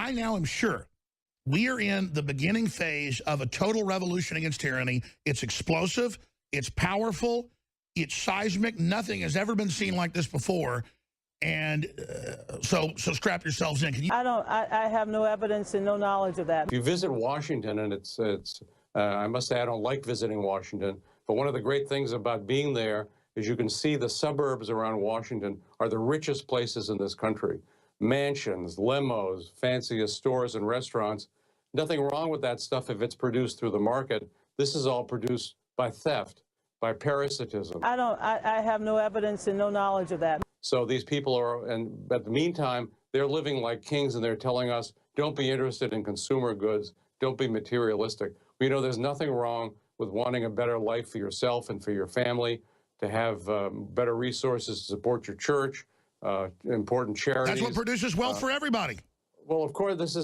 I now am sure we are in the beginning phase of a total revolution against tyranny. It's explosive. It's powerful. It's seismic. Nothing has ever been seen like this before. And so strap yourselves in. Can you? I have no evidence and no knowledge of that. If you visit Washington, and I must say I don't like visiting Washington, but one of the great things about being there is you can see the suburbs around Washington are the richest places in this country. Mansions, limos, fanciest stores and restaurants. Nothing wrong with that stuff if it's produced through the market. This is all produced by theft, by parasitism. I have no evidence and no knowledge of that. So these people are, and at the meantime, they're living like kings, and they're telling us, don't be interested in consumer goods, don't be materialistic. You know, there's nothing wrong with wanting a better life for yourself and for your family, to have better resources to support your church, important charities. That's what produces wealth for everybody. Well, of course, this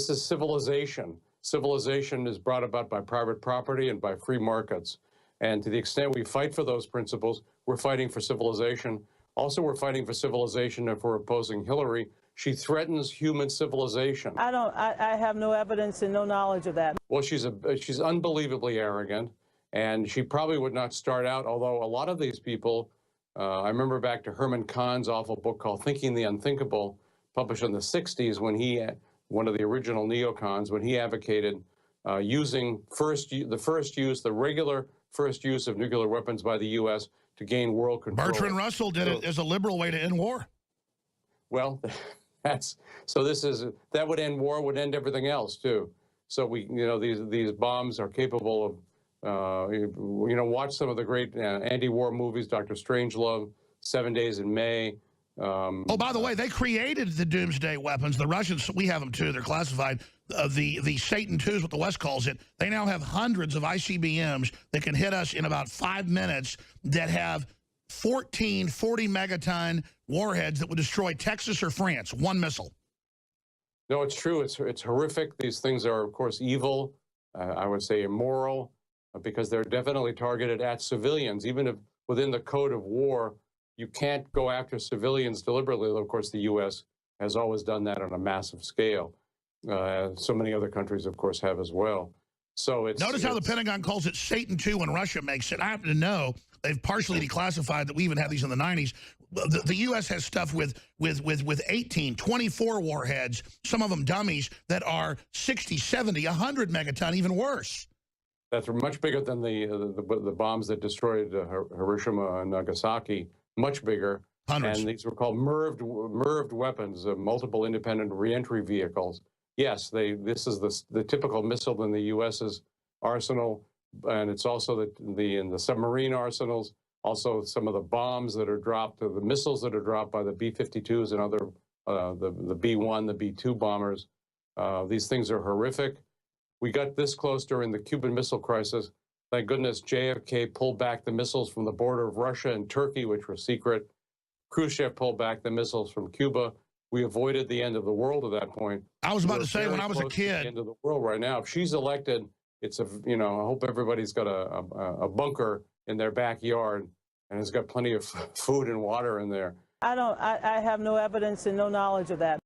is civilization. Civilization is brought about by private property and by free markets. And to the extent we fight for those principles, we're fighting for civilization. Also, we're fighting for civilization if we're opposing Hillary. She threatens human civilization. I have no evidence and no knowledge of that. Well, she's unbelievably arrogant, and she probably would not start out, although a lot of these people, I remember back to Herman Kahn's awful book called Thinking the Unthinkable, published in the 60s, when he, one of the original neocons, when he advocated using the regular first use of nuclear weapons by the U.S. to gain world control. Bertrand Russell did it as a liberal way to end war. Well, that would end war, would end everything else too. So these bombs are capable of, watch some of the great anti-war movies, Dr. Strangelove, 7 Days in May. Oh, by the way, they created the doomsday weapons. The Russians, we have them too. They're classified. The Satan II is what the West calls it. They now have hundreds of ICBMs that can hit us in about 5 minutes that have 40 megaton warheads that would destroy Texas or France. One missile. No, it's true. It's horrific. These things are, of course, evil. I would say immoral, because they're definitely targeted at civilians. Even if within the code of war, you can't go after civilians deliberately. Of course, the U.S. has always done that on a massive scale. So many other countries, of course, have as well. So notice how the Pentagon calls it Satan II when Russia makes it. I happen to know they've partially declassified that we even had these in the 90s. The U.S. has stuff with 18, 24 warheads, some of them dummies, that are 60, 70, 100 megaton, even worse. That's much bigger than the bombs that destroyed Hiroshima and Nagasaki. Much bigger. Hundreds. And these were called MIRVed weapons, multiple independent reentry vehicles. Yes, this is the typical missile in the U.S.'s arsenal, and it's also in the submarine arsenals, also some of the bombs that are dropped, the missiles that are dropped by the B-52s and other, the B-1, the B-2 bombers. These things are horrific. We got this close during the Cuban Missile Crisis. Thank goodness JFK pulled back the missiles from the border of Russia and Turkey, which were secret. Khrushchev pulled back the missiles from Cuba. We avoided the end of the world at that point. I was about to say, when I was a kid. The end of the world right now. If she's elected, I hope everybody's got a bunker in their backyard and has got plenty of food and water in there. I have no evidence and no knowledge of that.